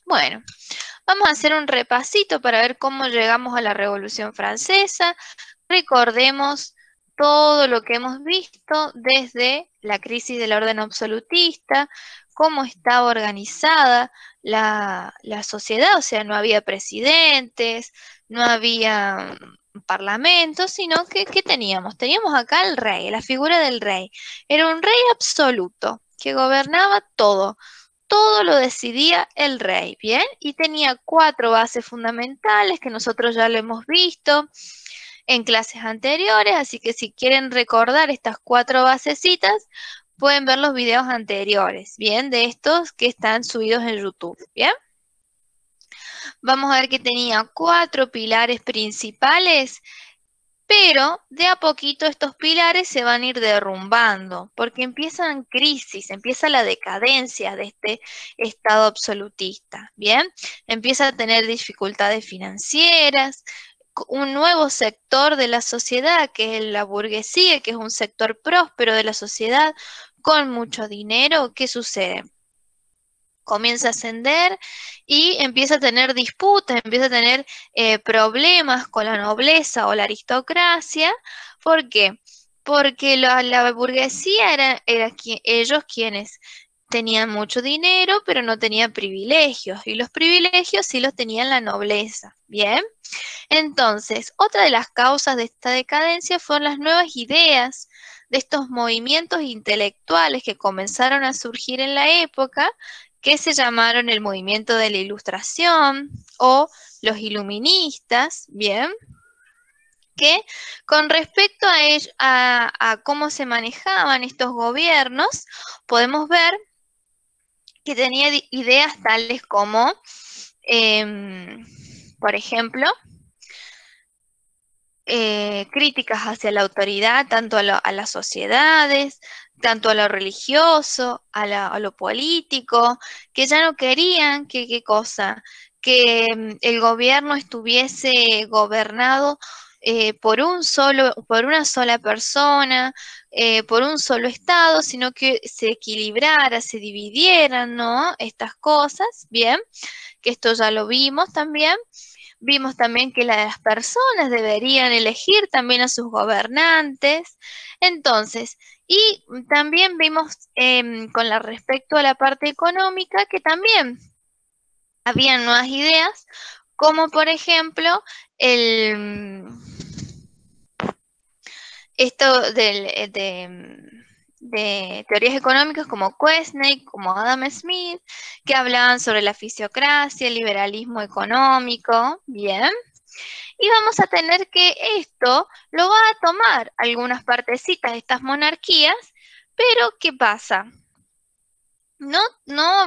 Bueno, vamos a hacer un repasito para ver cómo llegamos a la Revolución Francesa. Recordemos todo lo que hemos visto desde la crisis del orden absolutista, cómo estaba organizada la sociedad, o sea, no había presidentes, no había parlamento, sino que ¿qué teníamos? Teníamos acá el rey, la figura del rey. Era un rey absoluto que gobernaba todo. Todo lo decidía el rey, ¿bien? Y tenía 4 bases fundamentales que nosotros ya lo hemos visto en clases anteriores, así que si quieren recordar estas 4 basecitas, pueden ver los videos anteriores, ¿bien? De estos que están subidos en YouTube, ¿bien? Vamos a ver que tenía 4 pilares principales, pero de a poquito estos pilares se van a ir derrumbando, porque empiezan crisis, empieza la decadencia de este Estado absolutista, ¿bien? Empieza a tener dificultades financieras, un nuevo sector de la sociedad, que es la burguesía, que es un sector próspero de la sociedad, con mucho dinero. ¿Qué sucede? Comienza a ascender y empieza a tener disputas, empieza a tener problemas con la nobleza o la aristocracia. ¿Por qué? Porque la burguesía era ellos quienes tenían mucho dinero, pero no tenían privilegios, y los privilegios sí los tenían la nobleza, ¿bien? Entonces, otra de las causas de esta decadencia fueron las nuevas ideas de estos movimientos intelectuales que comenzaron a surgir en la época, que se llamaron el movimiento de la Ilustración o los iluministas, ¿bien? Que con respecto a cómo se manejaban estos gobiernos, podemos ver que tenía ideas tales como, por ejemplo, críticas hacia la autoridad, tanto a las sociedades, tanto a lo religioso, a lo político, que ya no querían que, ¿qué cosa? Que el gobierno estuviese gobernado por una sola persona, por un solo estado, sino que se equilibrara, se dividieran, ¿no? Estas cosas, bien, que esto ya lo vimos también. Vimos también que las personas deberían elegir también a sus gobernantes. Entonces, y también vimos con respecto a la parte económica que también habían nuevas ideas, como por ejemplo esto de teorías económicas como Quesney, como Adam Smith, que hablaban sobre la fisiocracia, el liberalismo económico, bien. Y vamos a tener que esto lo va a tomar algunas partecitas de estas monarquías, pero ¿qué pasa? No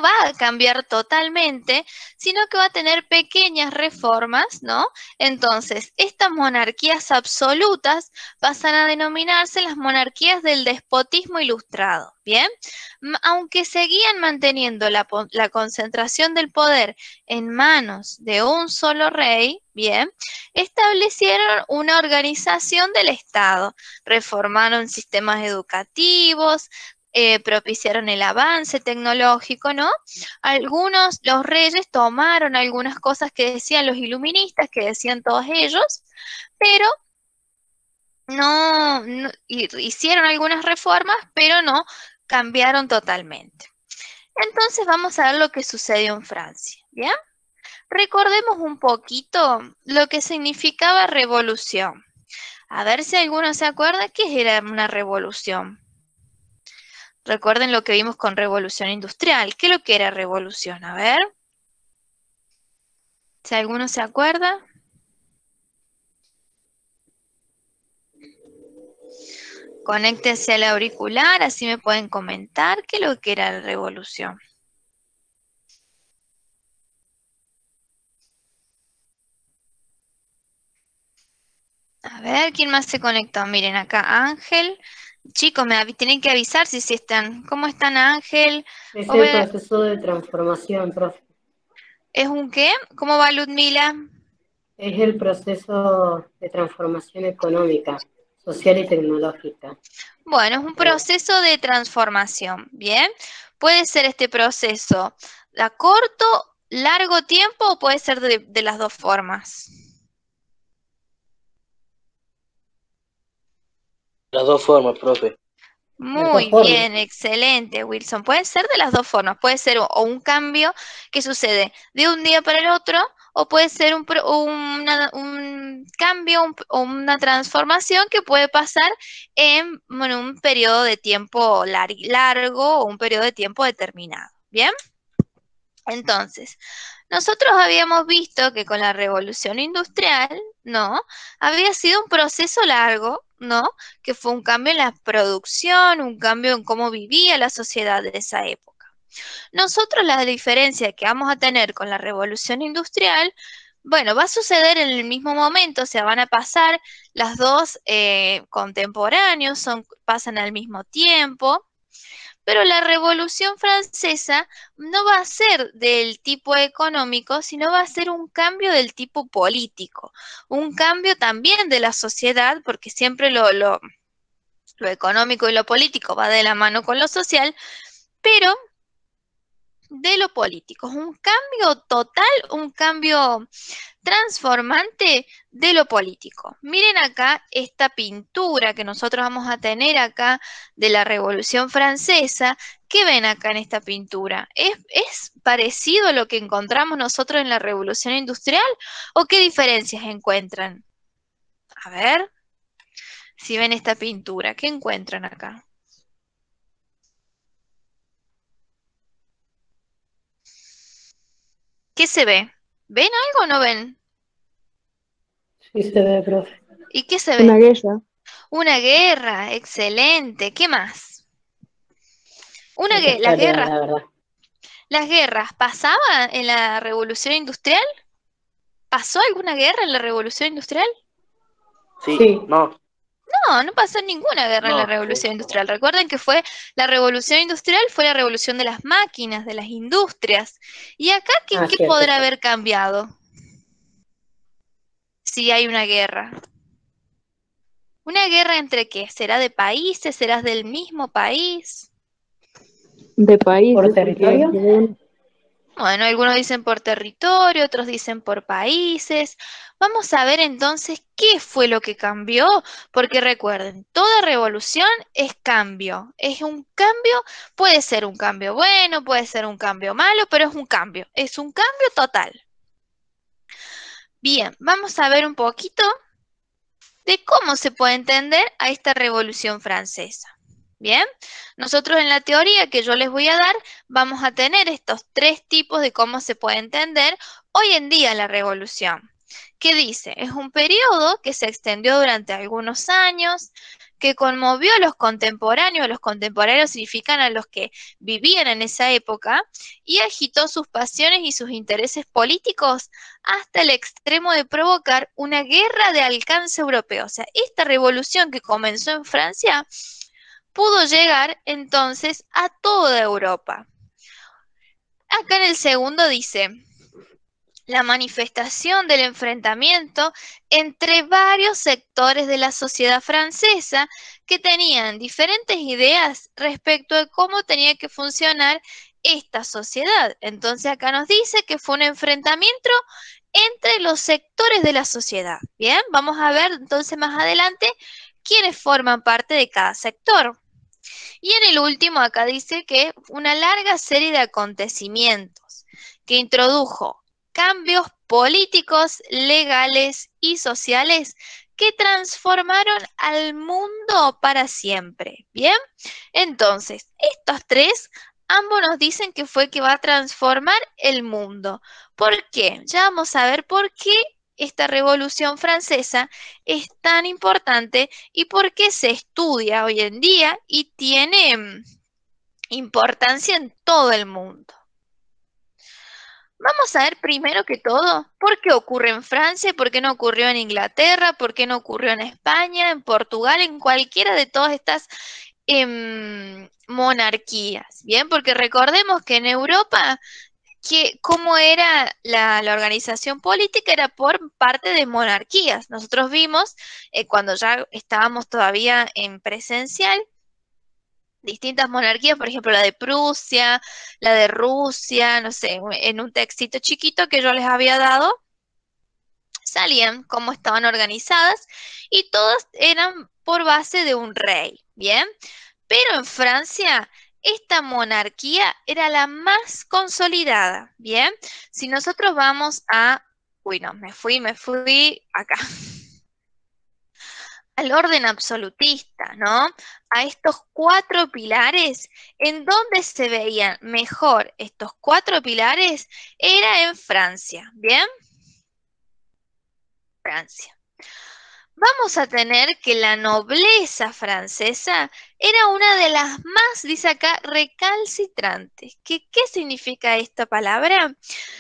va a cambiar totalmente, sino que va a tener pequeñas reformas, ¿no? Entonces, estas monarquías absolutas pasan a denominarse las monarquías del despotismo ilustrado, ¿bien? Aunque seguían manteniendo la concentración del poder en manos de un solo rey, ¿bien? Establecieron una organización del Estado, reformaron sistemas educativos, propiciaron el avance tecnológico, ¿no? Los reyes tomaron algunas cosas que decían los iluministas, que decían todos ellos, pero hicieron algunas reformas, pero no cambiaron totalmente. Entonces vamos a ver lo que sucedió en Francia, ¿bien? Recordemos un poquito lo que significaba revolución. A ver si alguno se acuerda qué era una revolución. Recuerden lo que vimos con revolución industrial. ¿Qué es lo que era revolución? A ver. Si alguno se acuerda. Conéctese al auricular, así me pueden comentar qué es lo que era la revolución. A ver, ¿quién más se conectó? Miren, acá Ángel. Chicos, tienen que avisar si están. ¿Cómo están, Ángel? Es el proceso de transformación, profe. ¿Es un qué? ¿Cómo va, Ludmila? Es el proceso de transformación económica, social y tecnológica. Bueno, es un proceso de transformación, ¿bien? Puede ser este proceso a corto largo tiempo o puede ser de las dos formas? Las dos formas, profe. Las dos Muy formas. bien, excelente, Wilson. Puede ser de las dos formas. Puede ser o un cambio que sucede de un día para el otro, o puede ser un cambio o una transformación que puede pasar en bueno, un periodo de tiempo largo o un periodo de tiempo determinado. ¿Bien? Entonces, nosotros habíamos visto que con la revolución industrial, ¿no? Había sido un proceso largo, ¿no? Que fue un cambio en la producción, un cambio en cómo vivía la sociedad de esa época. Nosotros la diferencia que vamos a tener con la revolución industrial, bueno, va a suceder en el mismo momento, o sea, van a pasar las dos contemporáneos, pasan al mismo tiempo, pero la Revolución Francesa no va a ser del tipo económico, sino va a ser un cambio del tipo político, un cambio también de la sociedad, porque siempre lo económico y lo político va de la mano con lo social, pero de lo político. Es un cambio total, un cambio transformante de lo político. Miren acá esta pintura que nosotros vamos a tener acá de la Revolución Francesa. ¿Qué ven acá en esta pintura? ¿Es parecido a lo que encontramos nosotros en la Revolución Industrial o qué diferencias encuentran? A ver si ven esta pintura, ¿qué encuentran acá? ¿Qué se ve? ¿Ven algo o no ven? Sí se ve, profe. ¿Y qué se Una ve? guerra. Una guerra, excelente. ¿Qué más? Mucha historia, la verdad. Las guerras, ¿pasaban en la Revolución Industrial? ¿Pasó alguna guerra en la Revolución Industrial? Sí, Sí, no, No, no pasó ninguna guerra en la no. Revolución Industrial. Recuerden que fue la Revolución Industrial, fue la revolución de las máquinas, de las industrias. ¿Y acá qué cierto, podrá cierto. haber cambiado si hay una guerra? ¿Una guerra entre qué? ¿Será de países? ¿Será del mismo país? De ¿Por países, porque territorio? Bueno, algunos dicen por territorio, otros dicen por países. Vamos a ver entonces qué fue lo que cambió, porque recuerden, toda revolución es cambio. Es un cambio, puede ser un cambio bueno, puede ser un cambio malo, pero es un cambio total. Bien, vamos a ver un poquito de cómo se puede entender a esta Revolución Francesa. Bien, nosotros en la teoría que yo les voy a dar vamos a tener estos tres tipos de cómo se puede entender hoy en día la revolución. ¿Qué dice? Es un periodo que se extendió durante algunos años, que conmovió a los contemporáneos significan a los que vivían en esa época, y agitó sus pasiones y sus intereses políticos hasta el extremo de provocar una guerra de alcance europeo. O sea, esta revolución que comenzó en Francia pudo llegar entonces a toda Europa. Acá en el segundo dice, la manifestación del enfrentamiento entre varios sectores de la sociedad francesa que tenían diferentes ideas respecto de cómo tenía que funcionar esta sociedad. Entonces acá nos dice que fue un enfrentamiento entre los sectores de la sociedad. Bien, vamos a ver entonces más adelante quiénes forman parte de cada sector. Y en el último acá dice que una larga serie de acontecimientos que introdujo cambios políticos, legales y sociales que transformaron al mundo para siempre. Bien, entonces, estos tres, ambos nos dicen que fue que va a transformar el mundo. ¿Por qué? Ya vamos a ver por qué esta Revolución Francesa es tan importante y por qué se estudia hoy en día y tiene importancia en todo el mundo. Vamos a ver primero que todo por qué ocurre en Francia, por qué no ocurrió en Inglaterra, por qué no ocurrió en España, en Portugal, en cualquiera de todas estas monarquías. Bien, porque recordemos que en Europa, cómo era la organización política era por parte de monarquías. Nosotros vimos cuando ya estábamos todavía en presencial distintas monarquías, por ejemplo, la de Prusia, la de Rusia, no sé, en un textito chiquito que yo les había dado, salían cómo estaban organizadas y todas eran por base de un rey, ¿bien? Pero en Francia, esta monarquía era la más consolidada, ¿bien? Si nosotros vamos a... Uy, no, me fui acá. Al orden absolutista, ¿no? A estos 4 pilares, en donde se veían mejor estos 4 pilares, era en Francia, ¿bien? Francia. Vamos a tener que la nobleza francesa era una de las más, dice acá, recalcitrantes. ¿Qué significa esta palabra?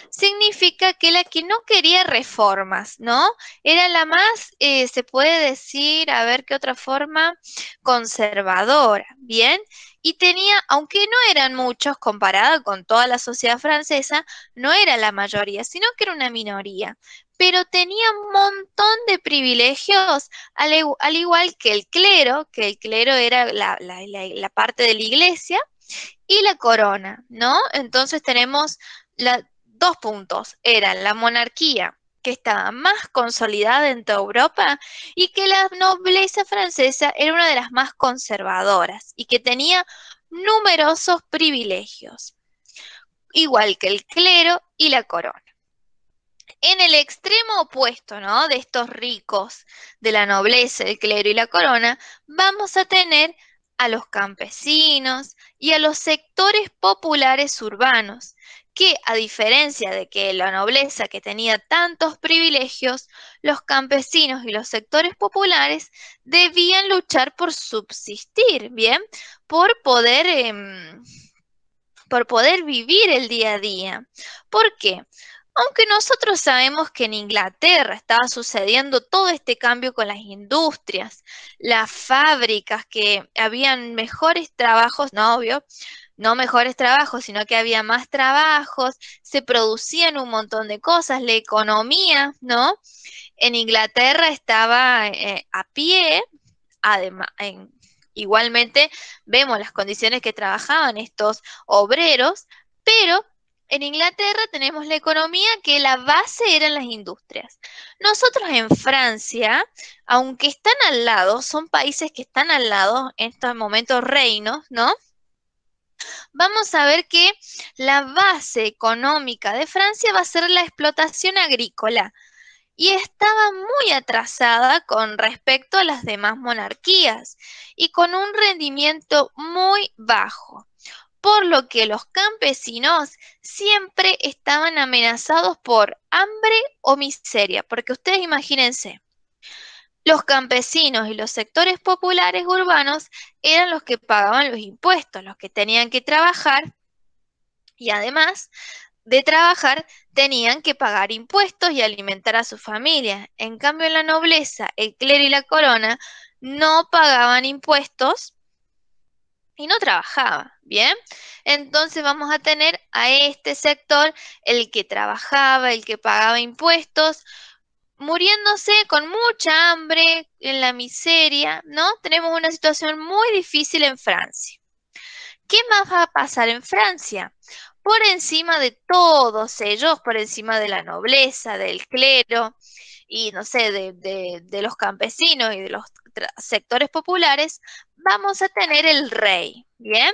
Significa que la que no quería reformas, ¿no? Era la más, se puede decir, a ver qué otra forma, conservadora, ¿bien? Y tenía, aunque no eran muchos comparada con toda la sociedad francesa, no era la mayoría, sino que era una minoría. Pero tenía un montón de privilegios, al igual que el clero era la parte de la iglesia, y la corona, ¿no? Entonces tenemos 2 puntos. Era la monarquía, que estaba más consolidada en toda Europa, y que la nobleza francesa era una de las más conservadoras y que tenía numerosos privilegios, igual que el clero y la corona. En el extremo opuesto, ¿no? De estos ricos, de la nobleza, el clero y la corona, vamos a tener a los campesinos y a los sectores populares urbanos, que a diferencia de que la nobleza que tenía tantos privilegios, los campesinos y los sectores populares debían luchar por subsistir, ¿bien? Por poder vivir el día a día. ¿Por qué? Aunque nosotros sabemos que en Inglaterra estaba sucediendo todo este cambio con las industrias, las fábricas, que habían mejores trabajos, no obvio, no mejores trabajos, sino que había más trabajos, se producían un montón de cosas, la economía, ¿no? En Inglaterra estaba a pie, además, igualmente vemos las condiciones que trabajaban estos obreros, pero en Inglaterra tenemos la economía que la base eran las industrias. Nosotros en Francia, aunque están al lado, son países que están al lado, en estos momentos reinos, ¿no? Vamos a ver que la base económica de Francia va a ser la explotación agrícola y estaba muy atrasada con respecto a las demás monarquías y con un rendimiento muy bajo, por lo que los campesinos siempre estaban amenazados por hambre o miseria, porque ustedes imagínense, los campesinos y los sectores populares urbanos eran los que pagaban los impuestos, los que tenían que trabajar y además de trabajar tenían que pagar impuestos y alimentar a su familia. En cambio, la nobleza, el clero y la corona no pagaban impuestos y no trabajaban, ¿bien? Entonces vamos a tener a este sector, el que trabajaba, el que pagaba impuestos, muriéndose con mucha hambre, en la miseria, ¿no? Tenemos una situación muy difícil en Francia. ¿Qué más va a pasar en Francia? Por encima de todos ellos, por encima de la nobleza, del clero y no sé, de los campesinos y de los sectores populares, vamos a tener el rey, ¿bien?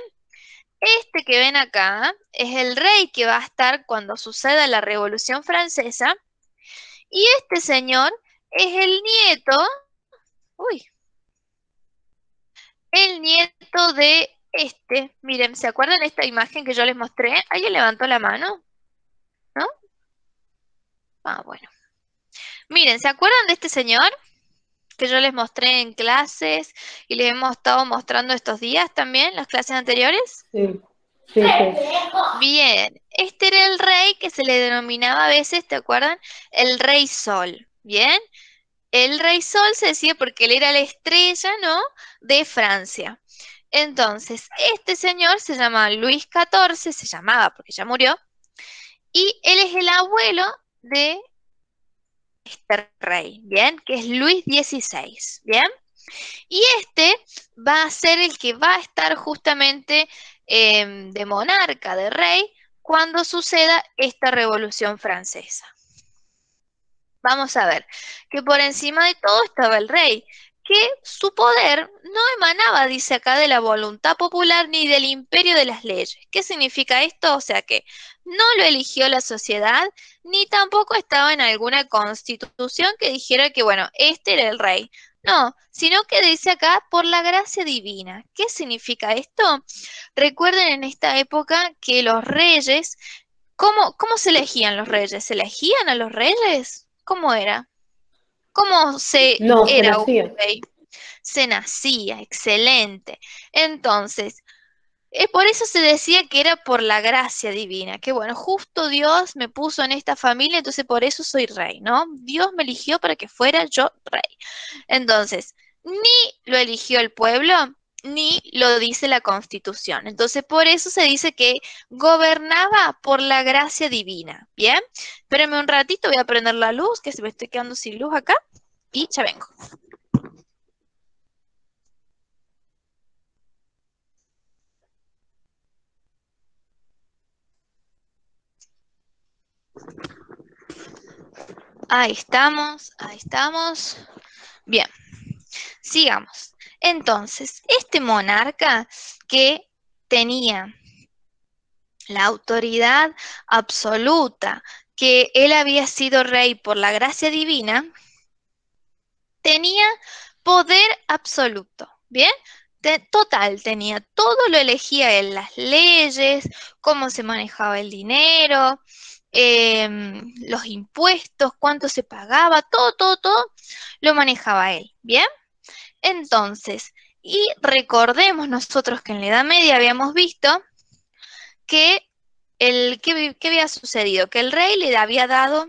Este que ven acá es el rey que va a estar cuando suceda la Revolución Francesa y este señor es uy, el nieto de miren, ¿se acuerdan de esta imagen que yo les mostré? ¿Alguien levantó la mano? ¿No? Ah, bueno. Miren, ¿se acuerdan de este señor que yo les mostré en clases y les hemos estado mostrando estos días también, las clases anteriores? Sí, sí, sí. Bien, este era el rey que se le denominaba a veces, ¿te acuerdan? El rey sol, ¿bien? El rey sol se decía porque él era la estrella, ¿no? De Francia. Entonces, este señor se llama Luis XIV, se llamaba porque ya murió, y él es el abuelo de este rey, ¿bien? Que es Luis XVI, ¿bien? Y este va a ser el que va a estar justamente de monarca, de rey, cuando suceda esta Revolución Francesa. Vamos a ver que por encima de todo estaba el rey, que su poder no emanaba, dice acá, de la voluntad popular ni del imperio de las leyes. ¿Qué significa esto? O sea que no lo eligió la sociedad, ni tampoco estaba en alguna constitución que dijera que, bueno, este era el rey. No, sino que dice acá por la gracia divina. ¿Qué significa esto? Recuerden en esta época que los reyes, ¿cómo se elegían los reyes? ¿Se elegían a los reyes? ¿Cómo era? ¿Cómo se No, se era un nacía. rey? Se nacía, excelente. Entonces, por eso se decía que era por la gracia divina, que bueno, justo Dios me puso en esta familia, entonces por eso soy rey, ¿no? Dios me eligió para que fuera yo rey. Entonces, ni lo eligió el pueblo, ni lo dice la Constitución. Entonces, por eso se dice que gobernaba por la gracia divina. Bien, espérenme un ratito, voy a prender la luz, que se me estoy quedando sin luz acá, y ya vengo. Ahí estamos, ahí estamos. Bien, sigamos. Entonces, este monarca que tenía la autoridad absoluta, que él había sido rey por la gracia divina, tenía poder absoluto, ¿bien? Total, tenía todo, lo elegía él, las leyes, cómo se manejaba el dinero, los impuestos, cuánto se pagaba, todo lo manejaba él, ¿bien? Entonces, y recordemos nosotros que en la Edad Media habíamos visto que ¿qué había sucedido? Que el rey le había dado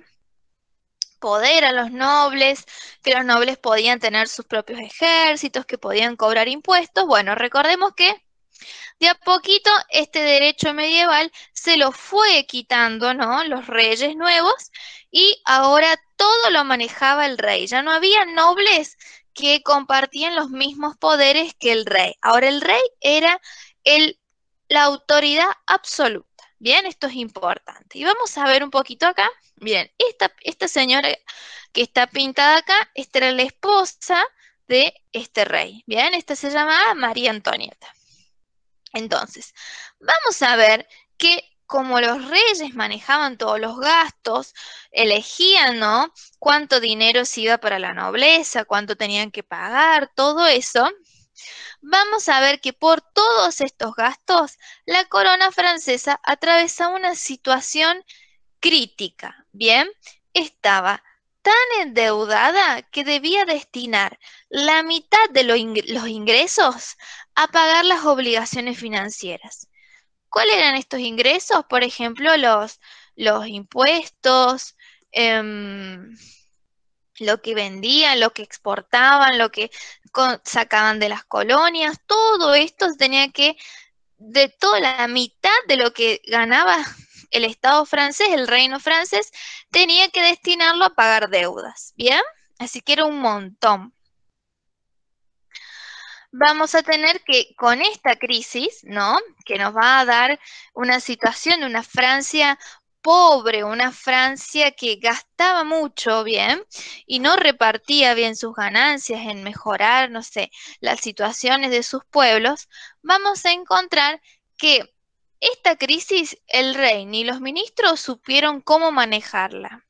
poder a los nobles, que los nobles podían tener sus propios ejércitos, que podían cobrar impuestos. Bueno, recordemos que de a poquito este derecho medieval se lo fue quitando, ¿no? Los reyes nuevos, y ahora todo lo manejaba el rey. Ya no había nobles que compartían los mismos poderes que el rey. Ahora el rey era la autoridad absoluta. Bien, esto es importante. Y vamos a ver un poquito acá. Bien, esta señora que está pintada acá, esta era la esposa de este rey. Bien, esta se llamaba María Antonieta. Entonces, vamos a ver que como los reyes manejaban todos los gastos, elegían, ¿no?, cuánto dinero se iba para la nobleza, cuánto tenían que pagar, todo eso. Vamos a ver que por todos estos gastos, la corona francesa atravesaba una situación crítica, ¿bien? Estaba tan endeudada que debía destinar la mitad de los ingresos a pagar las obligaciones financieras. ¿Cuáles eran estos ingresos? Por ejemplo, los impuestos, lo que vendían, lo que exportaban, lo que sacaban de las colonias, todo esto tenía que, de toda la mitad de lo que ganaba el Estado francés, el reino francés, tenía que destinarlo a pagar deudas, ¿bien? Así que era un montón. Vamos a tener que, con esta crisis, ¿no?, que nos va a dar una situación de una Francia pobre, una Francia que gastaba mucho, ¿bien?, y no repartía bien sus ganancias en mejorar, no sé, las situaciones de sus pueblos. Vamos a encontrar que esta crisis el rey ni los ministros supieron cómo manejarla.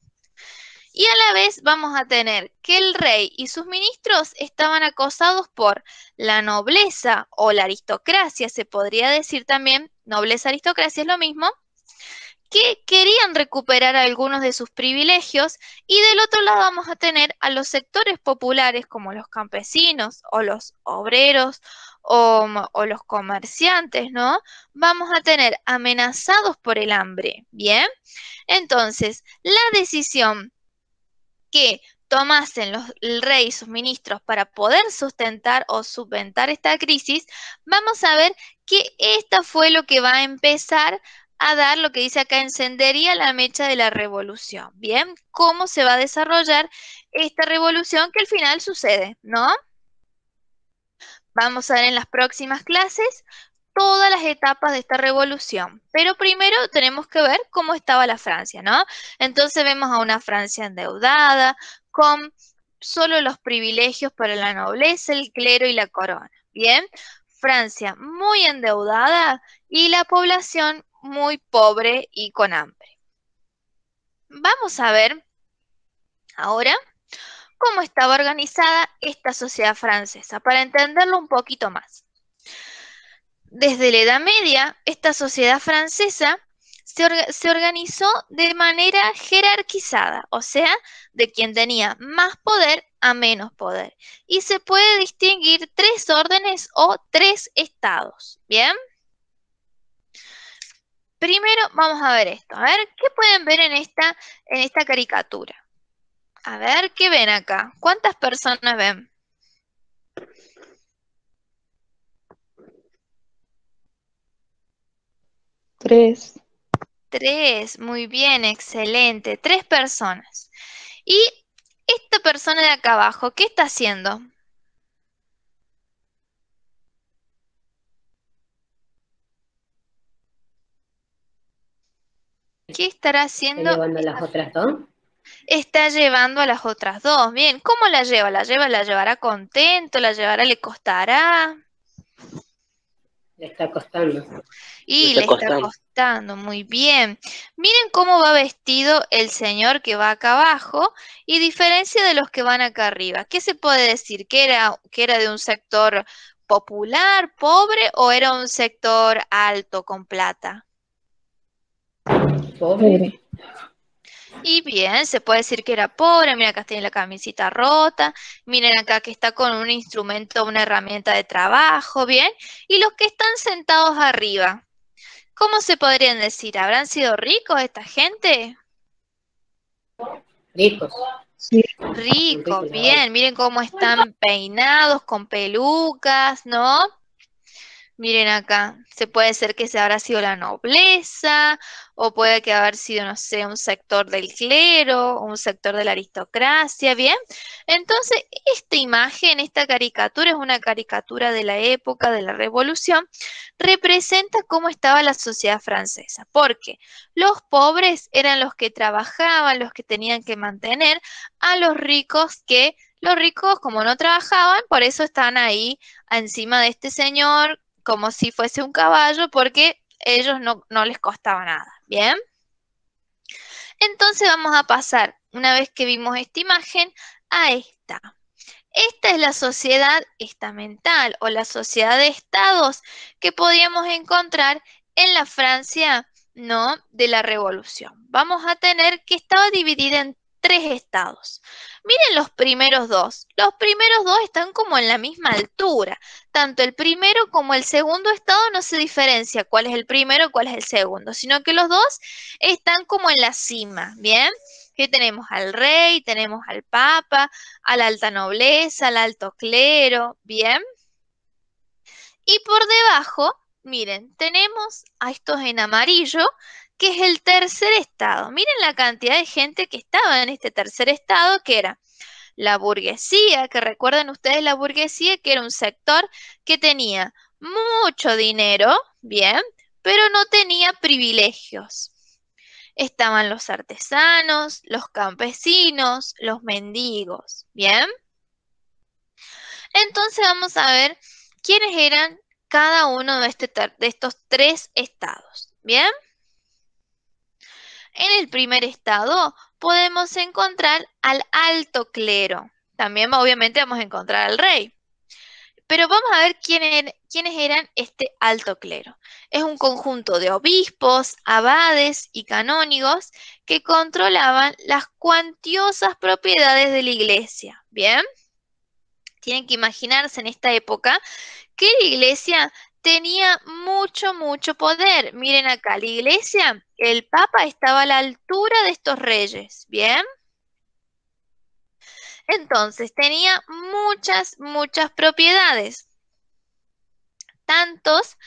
Y a la vez vamos a tener que el rey y sus ministros estaban acosados por la nobleza o la aristocracia, se podría decir también, nobleza, aristocracia es lo mismo, que querían recuperar algunos de sus privilegios, y del otro lado vamos a tener a los sectores populares como los campesinos o los obreros o los comerciantes, ¿no? Vamos a tener amenazados por el hambre, ¿bien? Entonces, la decisión que tomasen el rey y sus ministros para poder sustentar o subventar esta crisis, vamos a ver que esta fue lo que va a empezar a dar, lo que dice acá, encendería la mecha de la revolución. Bien, ¿cómo se va a desarrollar esta revolución que al final sucede, ¿no? vamos a ver en las próximas clases todas las etapas de esta revolución. Pero primero tenemos que ver cómo estaba la Francia, ¿no? Entonces vemos a una Francia endeudada, con solo los privilegios para la nobleza, el clero y la corona. Bien, Francia muy endeudada y la población muy pobre y con hambre. Vamos a ver ahora cómo estaba organizada esta sociedad francesa, para entenderlo un poquito más. Desde la Edad Media, esta sociedad francesa se organizó de manera jerarquizada, o sea, de quien tenía más poder a menos poder. Y se puede distinguir 3 órdenes o 3 estados, ¿bien? Primero vamos a ver esto. A ver, ¿qué pueden ver en esta caricatura? A ver, ¿qué ven acá? ¿Cuántas personas ven? 3. 3, muy bien, excelente. 3 personas. Y esta persona de acá abajo, ¿qué está haciendo? ¿Qué estará haciendo? Llevando las otras dos. Está llevando a las otras dos. Bien, ¿cómo la lleva? ¿La llevará contento? ¿La llevará, le costará? Le está costando. Y está le está costando. costando, muy bien. Miren cómo va vestido el señor que va acá abajo y diferencia de los que van acá arriba. ¿Qué se puede decir? ¿Que era de un sector popular, pobre o era un sector alto con plata? Pobre. Y bien, se puede decir que era pobre. Mira, acá tiene la camisita rota. Miren acá que está con un instrumento, una herramienta de trabajo, ¿bien? Y los que están sentados arriba, ¿cómo se podrían decir? ¿Habrán sido ricos esta gente? Ricos. Sí. Ricos, bien. Miren cómo están peinados con pelucas, ¿no? Miren acá, se puede ser que se habrá sido la nobleza, o puede que haber sido, no sé, un sector del clero, un sector de la aristocracia, ¿bien? Entonces, esta imagen, esta caricatura es una caricatura de la época de la Revolución, representa cómo estaba la sociedad francesa, porque los pobres eran los que trabajaban, los que tenían que mantener a los ricos los ricos, como no trabajaban, por eso están ahí encima de este señor como si fuese un caballo, porque ellos no les costaba nada, ¿bien? Entonces vamos a pasar, una vez que vimos esta imagen, a esta. Esta es la sociedad estamental o la sociedad de estados que podíamos encontrar en la Francia, ¿no?, de la Revolución. Vamos a tener que estaba dividida en 3 estados. Miren los primeros dos. Los primeros dos están como en la misma altura. Tanto el primero como el segundo estado no se diferencia cuál es el primero y cuál es el segundo, sino que los dos están como en la cima, ¿bien? Que tenemos al rey, tenemos al papa, a la alta nobleza, al alto clero, ¿bien? Y por debajo, miren, tenemos a estos en amarillo, que es el tercer estado. Miren la cantidad de gente que estaba en este tercer estado, que era la burguesía, que recuerden ustedes la burguesía, que era un sector que tenía mucho dinero, ¿bien? Pero no tenía privilegios. Estaban los artesanos, los campesinos, los mendigos, ¿bien? Entonces vamos a ver quiénes eran cada uno de estos 3 estados, ¿bien? En el primer estado podemos encontrar al alto clero. También obviamente vamos a encontrar al rey. Pero vamos a ver quiénes eran este alto clero. Es un conjunto de obispos, abades y canónigos que controlaban las cuantiosas propiedades de la iglesia. ¿Bien? Tienen que imaginarse en esta época que la iglesia tenía mucho poder. Miren acá, la iglesia, el papa estaba a la altura de estos reyes. ¿Bien? Entonces tenía muchas propiedades. Tantos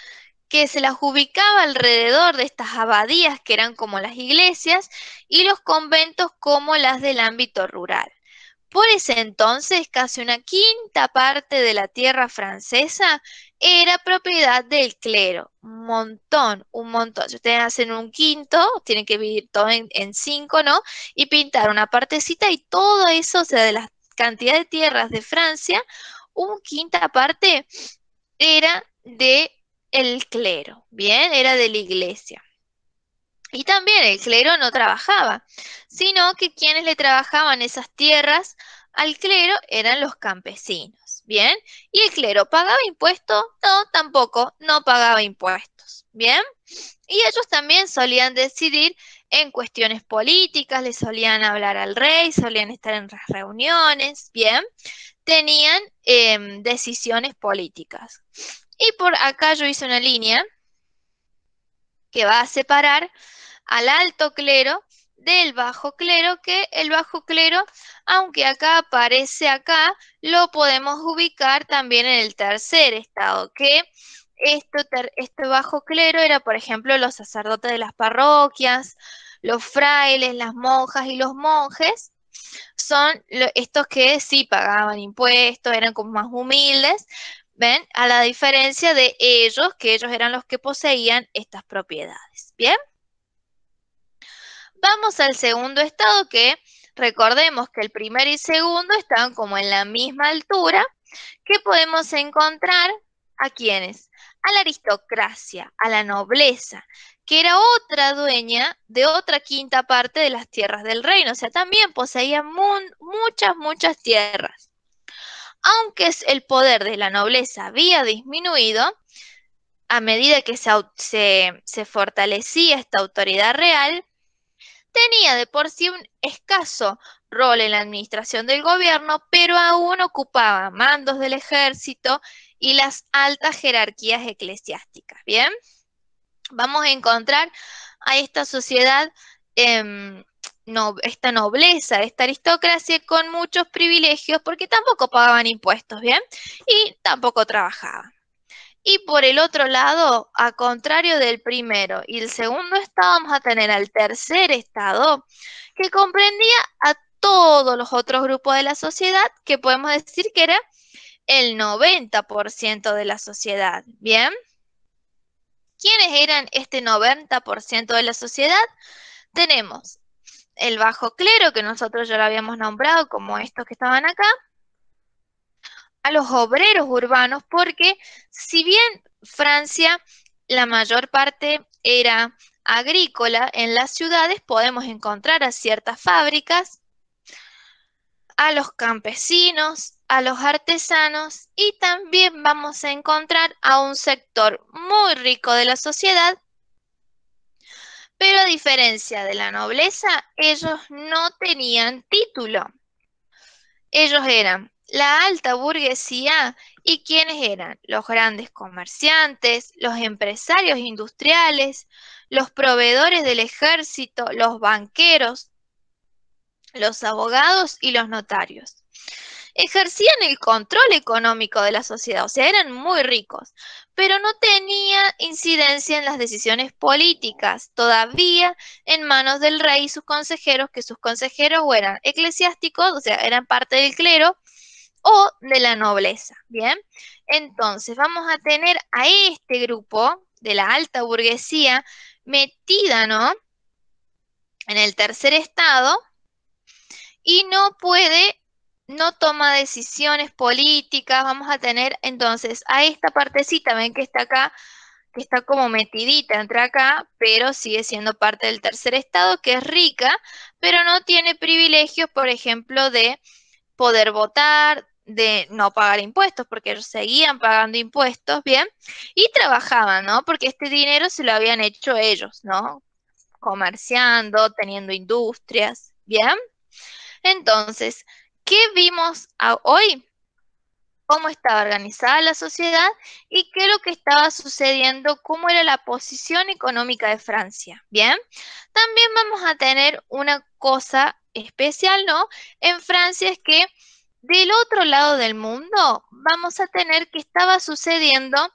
que se las ubicaba alrededor de estas abadías que eran como las iglesias y los conventos como las del ámbito rural. Por ese entonces, casi una quinta parte de la tierra francesa era propiedad del clero. Un montón, un montón. Si ustedes hacen un quinto, tienen que dividir todo en 5, ¿no? Y pintar una partecita y todo eso, o sea, de la cantidad de tierras de Francia, una quinta parte era de el clero, ¿bien? Era de la iglesia. Y también el clero no trabajaba, sino que quienes le trabajaban esas tierras al clero eran los campesinos, ¿bien? ¿Y el clero pagaba impuestos? No, tampoco, no pagaba impuestos, ¿bien? Y ellos también solían decidir en cuestiones políticas, le solían hablar al rey, solían estar en las reuniones, ¿bien? Tenían decisiones políticas. Y por acá yo hice una línea que va a separar al alto clero del bajo clero, que el bajo clero, aunque acá aparece acá, lo podemos ubicar también en el tercer estado, que este bajo clero era, por ejemplo, los sacerdotes de las parroquias, los frailes, las monjas y los monjes. Son estos que sí pagaban impuestos, eran como más humildes, ¿ven? A la diferencia de ellos, que ellos eran los que poseían estas propiedades, ¿bien? Vamos al segundo estado, que recordemos que el primero y segundo estaban como en la misma altura, que podemos encontrar a quienes, a la aristocracia, a la nobleza, que era otra dueña de otra quinta parte de las tierras del reino, o sea, también poseía muchas tierras. Aunque el poder de la nobleza había disminuido, a medida que se fortalecía esta autoridad real, tenía de por sí un escaso rol en la administración del gobierno, pero aún ocupaba mandos del ejército y las altas jerarquías eclesiásticas. Bien, vamos a encontrar a esta sociedad, esta nobleza, esta aristocracia con muchos privilegios, porque tampoco pagaban impuestos, ¿bien? Y tampoco trabajaban. Y por el otro lado, a contrario del primero y el segundo estado, vamos a tener al tercer estado, que comprendía a todos los otros grupos de la sociedad, que podemos decir que era el 90% de la sociedad. ¿Bien? ¿Quiénes eran este 90% de la sociedad? Tenemos el bajo clero, que nosotros ya lo habíamos nombrado como estos que estaban acá, a los obreros urbanos, porque si bien Francia, la mayor parte era agrícola, en las ciudades podemos encontrar a ciertas fábricas, a los campesinos, a los artesanos, y también vamos a encontrar a un sector muy rico de la sociedad, pero a diferencia de la nobleza, ellos no tenían título. Ellos eran la alta burguesía. ¿Y quiénes eran? Los grandes comerciantes, los empresarios industriales, los proveedores del ejército, los banqueros, los abogados y los notarios. Ejercían el control económico de la sociedad, o sea, eran muy ricos, pero no tenía incidencia en las decisiones políticas, todavía en manos del rey y sus consejeros, que sus consejeros eran eclesiásticos, o sea, eran parte del clero, o de la nobleza, ¿bien? Entonces, vamos a tener a este grupo de la alta burguesía metida, ¿no?, en el tercer estado, y no toma decisiones políticas. Vamos a tener entonces a esta partecita, ven que está acá, que está como metidita entre acá, pero sigue siendo parte del tercer estado, que es rica, pero no tiene privilegios, por ejemplo, de poder votar, de no pagar impuestos, porque ellos seguían pagando impuestos, ¿bien? Y trabajaban, ¿no? Porque este dinero se lo habían hecho ellos, ¿no? Comerciando, teniendo industrias, ¿bien? Entonces, ¿qué vimos hoy? Cómo estaba organizada la sociedad y qué es lo que estaba sucediendo, cómo era la posición económica de Francia, ¿bien? También vamos a tener una cosa especial, ¿no? En Francia es que del otro lado del mundo vamos a tener que estaba sucediendo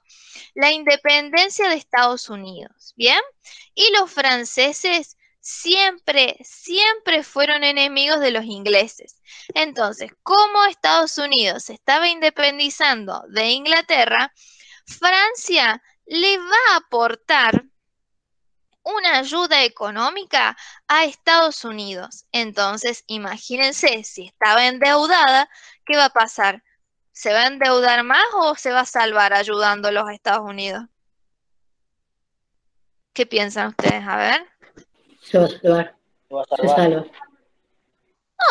la independencia de Estados Unidos, ¿bien? Y los franceses siempre fueron enemigos de los ingleses. Entonces, como Estados Unidos se estaba independizando de Inglaterra, Francia le va a aportar una ayuda económica a Estados Unidos. Entonces, imagínense, si estaba endeudada, ¿qué va a pasar? ¿Se va a endeudar más o se va a salvar ayudándolos a Estados Unidos? ¿Qué piensan ustedes? A ver. Se va a salvar. Se va a Se salvar. salva.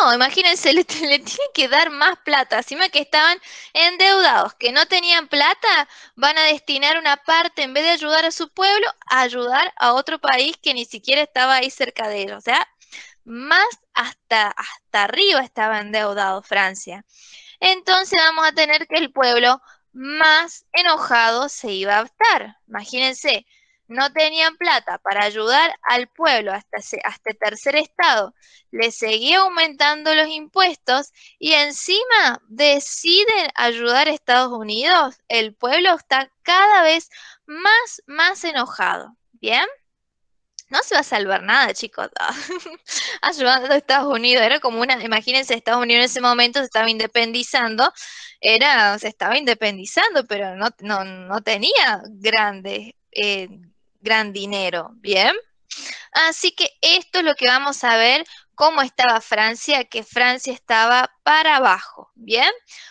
No, imagínense, le tienen que dar más plata. Encima que estaban endeudados, que no tenían plata, van a destinar una parte, en vez de ayudar a su pueblo, a ayudar a otro país que ni siquiera estaba ahí cerca de ellos. O sea, más hasta arriba estaba endeudado Francia. Entonces vamos a tener que el pueblo más enojado se iba a estar. Imagínense, no tenían plata para ayudar al pueblo hasta este tercer estado. Le seguía aumentando los impuestos y encima deciden ayudar a Estados Unidos. El pueblo está cada vez más enojado. ¿Bien? No se va a salvar nada, chicos. Ayudando a Estados Unidos. Era como imagínense, Estados Unidos en ese momento se estaba independizando. Se estaba independizando, pero no tenía gran dinero. ¿Bien? Así que esto es lo que vamos a ver, cómo estaba Francia, que Francia estaba para abajo. ¿Bien?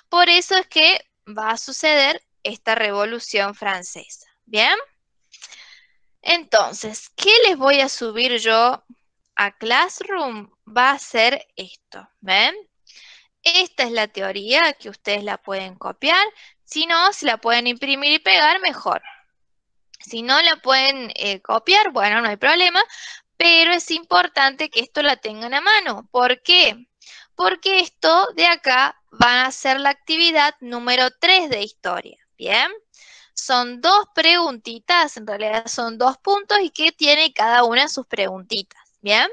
Por eso es que va a suceder esta Revolución Francesa. ¿Bien? Entonces, ¿qué les voy a subir yo a Classroom? Va a ser esto, ¿ven? Esta es la teoría que ustedes la pueden copiar. Si no, si la pueden imprimir y pegar, mejor. Si no la pueden copiar, bueno, no hay problema, pero es importante que esto la tengan a mano. ¿Por qué? Porque esto de acá va a ser la actividad número 3 de historia, ¿bien? Son 2 preguntitas, en realidad son 2 puntos y que tiene cada una sus preguntitas, ¿bien?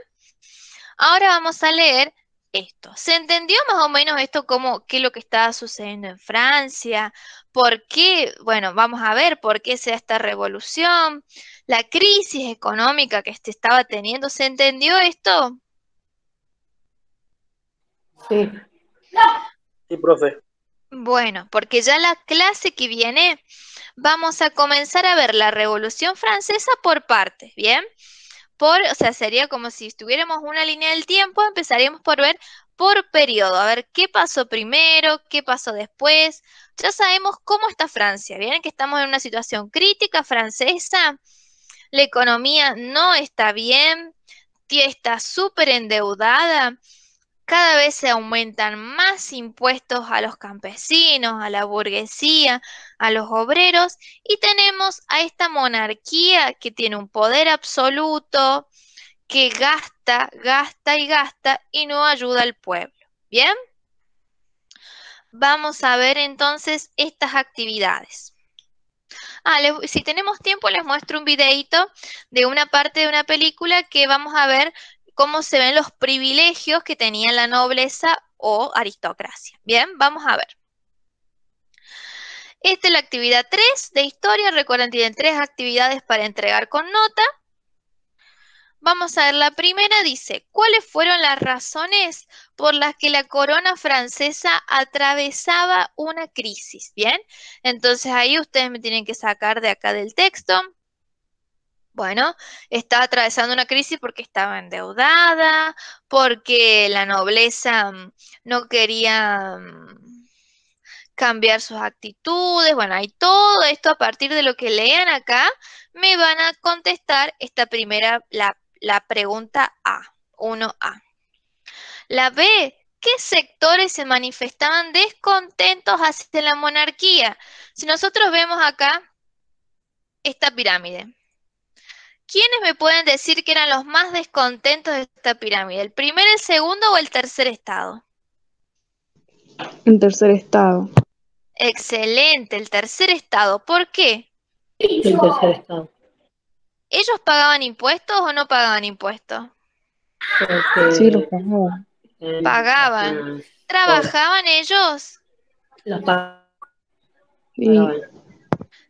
Ahora vamos a leer esto. ¿Se entendió más o menos esto qué es lo que estaba sucediendo en Francia? ¿Por qué? Bueno, vamos a ver por qué se da esta revolución, la crisis económica que se estaba teniendo. ¿Se entendió esto? Sí. Sí, profe. Bueno, porque ya la clase que viene vamos a comenzar a ver la Revolución Francesa por partes, ¿bien? O sea, sería como si estuviéramos una línea del tiempo, empezaríamos por ver por periodo, a ver qué pasó primero, qué pasó después. Ya sabemos cómo está Francia, ¿bien? Que estamos en una situación crítica francesa, la economía no está bien, está súper endeudada. Cada vez se aumentan más impuestos a los campesinos, a la burguesía, a los obreros, y tenemos a esta monarquía que tiene un poder absoluto, que gasta y no ayuda al pueblo. ¿Bien? Vamos a ver entonces estas actividades. Si tenemos tiempo les muestro un videito de una parte de una película que vamos a ver cómo se ven los privilegios que tenía la nobleza o aristocracia. Bien, vamos a ver. Esta es la actividad 3 de historia. Recuerden, tienen 3 actividades para entregar con nota. Vamos a ver, la primera dice, ¿cuáles fueron las razones por las que la corona francesa atravesaba una crisis? Bien, entonces ahí ustedes me tienen que sacar de acá del texto. Bueno, estaba atravesando una crisis porque estaba endeudada, porque la nobleza no quería cambiar sus actitudes. Bueno, hay todo esto a partir de lo que lean acá, me van a contestar esta primera, la pregunta A, 1A. La B, ¿qué sectores se manifestaban descontentos hacia la monarquía? Si nosotros vemos acá esta pirámide, ¿quiénes me pueden decir que eran los más descontentos de esta pirámide? ¿El primer, el segundo o el tercer estado? En tercer estado. Excelente, el tercer estado. ¿Por qué? El tercer estado. ¿Ellos pagaban impuestos o no pagaban impuestos? Porque Sí, los pagaba. Pagaban. ¿Trabajaban ellos? Los Sí, pagaban.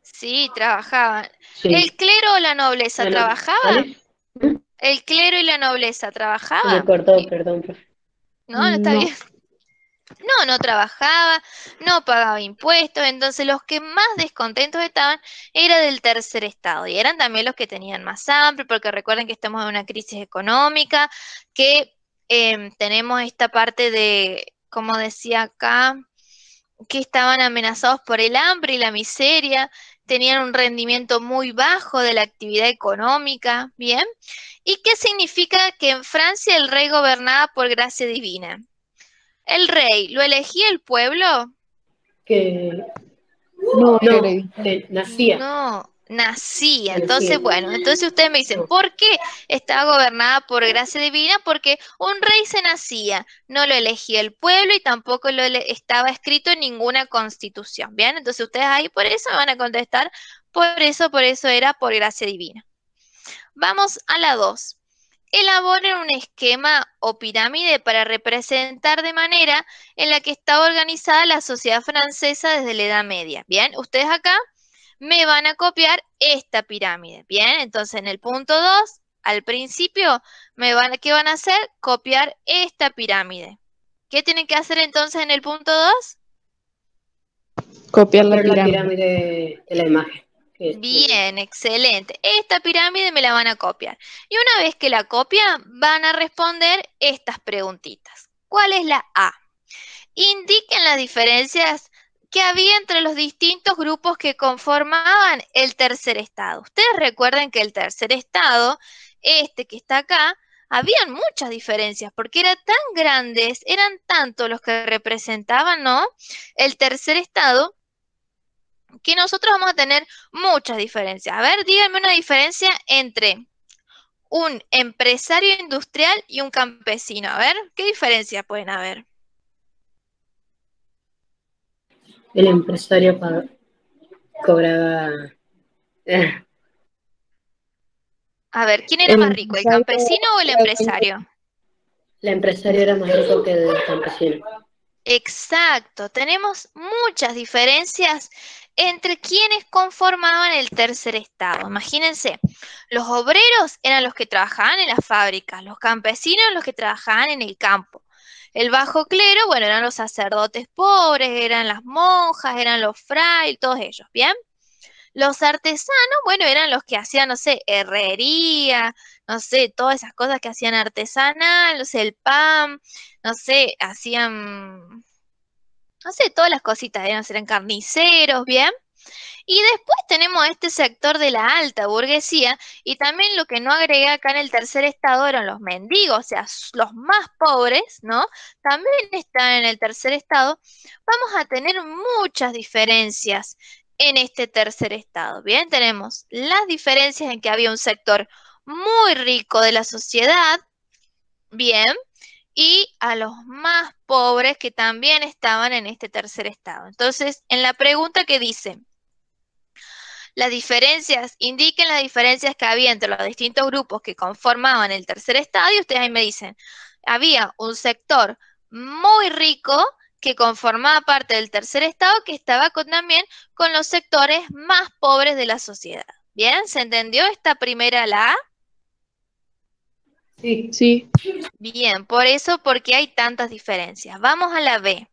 Sí, trabajaban. Sí. ¿El clero o la nobleza trabajaban? ¿El clero y la nobleza Se me trabajaban? cortó, perdón, profe. No, no está No. bien. No trabajaba, no pagaba impuestos, entonces los que más descontentos estaban era del tercer estado y eran también los que tenían más hambre, porque recuerden que estamos en una crisis económica, que tenemos esta parte de, como decía acá, que estaban amenazados por el hambre y la miseria, tenían un rendimiento muy bajo de la actividad económica, ¿bien? ¿Y qué significa que en Francia el rey gobernaba por gracia divina? ¿El rey lo elegía el pueblo? Que No, era no, hereditario. que nacía, No, nacía. nacía. Entonces, bueno, entonces ustedes me dicen, No. ¿por qué estaba gobernada por gracia divina? Porque un rey se nacía, no lo elegía el pueblo y tampoco estaba escrito en ninguna constitución. ¿Bien? Entonces ustedes ahí por eso me van a contestar, por eso era por gracia divina. Vamos a la 2. Elaboren un esquema o pirámide para representar de manera en la que estaba organizada la sociedad francesa desde la Edad Media. Bien, ustedes acá me van a copiar esta pirámide. Bien, entonces en el punto 2, al principio, ¿qué van a hacer? Copiar esta pirámide. ¿Qué tienen que hacer entonces en el punto 2? Copiar la Copiar la pirámide. pirámide de la imagen. Bien, excelente. Esta pirámide me la van a copiar. Y una vez que la copian, van a responder estas preguntitas. ¿Cuál es la A? Indiquen las diferencias que había entre los distintos grupos que conformaban el tercer estado. Ustedes recuerden que el tercer estado, este que está acá, habían muchas diferencias porque eran tan grandes, eran tantos los que representaban, ¿no? El tercer estado, que nosotros vamos a tener muchas diferencias. A ver, díganme una diferencia entre un empresario industrial y un campesino. A ver, ¿qué diferencia pueden haber? El empresario cobraba. A ver, ¿quién era El más rico, el empresario campesino o el era dueño empresario? El empresario era más rico que el campesino. Exacto, tenemos muchas diferencias entre quienes conformaban el tercer estado. Imagínense, los obreros eran los que trabajaban en las fábricas, los campesinos los que trabajaban en el campo. El bajo clero, bueno, eran los sacerdotes pobres, eran las monjas, eran los frailes, todos ellos, ¿bien? Los artesanos, bueno, eran los que hacían, no sé, herrería, no sé, todas esas cosas que hacían artesanal, no sé, el pan, no sé, hacían, no sé, todas las cositas, eran carniceros, ¿bien? Y después tenemos este sector de la alta burguesía y también lo que no agregué acá en el tercer estado eran los mendigos, o sea, los más pobres, ¿no? También están en el tercer estado. Vamos a tener muchas diferencias en este tercer estado. Bien, tenemos las diferencias en que había un sector muy rico de la sociedad, bien, y a los más pobres que también estaban en este tercer estado. Entonces, en la pregunta que dice, las diferencias, indiquen las diferencias que había entre los distintos grupos que conformaban el tercer estado, y ustedes ahí me dicen, había un sector muy rico que conformaba parte del tercer estado que estaba también con los sectores más pobres de la sociedad. ¿Bien? ¿Se entendió esta primera la A? Sí. Sí. Bien, por eso, porque hay tantas diferencias. Vamos a la B.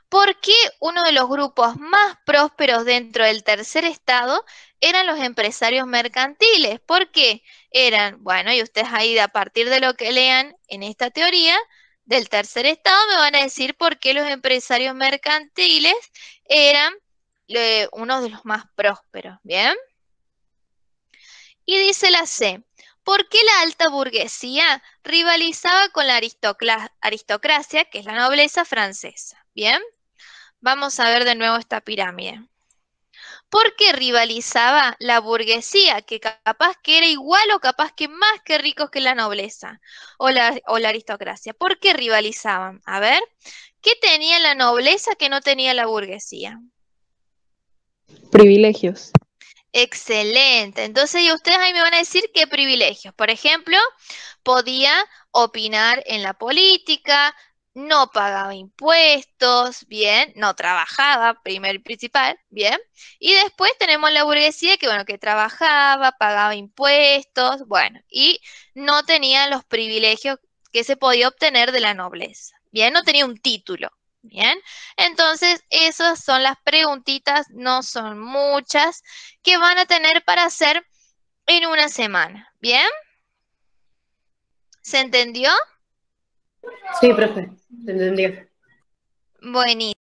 ¿Por qué uno de los grupos más prósperos dentro del tercer estado eran los empresarios mercantiles? ¿Por qué? Eran, bueno, y ustedes ahí a partir de lo que lean en esta teoría del tercer estado me van a decir por qué los empresarios mercantiles eran uno de los más prósperos, ¿bien? Y dice la C, ¿por qué la alta burguesía rivalizaba con la aristocracia, que es la nobleza francesa? ¿Bien? Vamos a ver de nuevo esta pirámide. ¿Por qué rivalizaba la burguesía, que capaz que era igual o capaz que más que ricos que la nobleza o la aristocracia? ¿Por qué rivalizaban? A ver, ¿qué tenía la nobleza que no tenía la burguesía? Privilegios. Excelente. Entonces, y ustedes ahí me van a decir qué privilegios. Por ejemplo, podía opinar en la política, no pagaba impuestos, bien, no trabajaba, primero y principal, bien. Y después tenemos la burguesía que, bueno, que trabajaba, pagaba impuestos, bueno, y no tenía los privilegios que se podía obtener de la nobleza, bien, no tenía un título, bien. Entonces, esas son las preguntitas, no son muchas, que van a tener para hacer en una semana, ¿bien? ¿Se entendió? Sí, profe, se entendió. Buenísimo.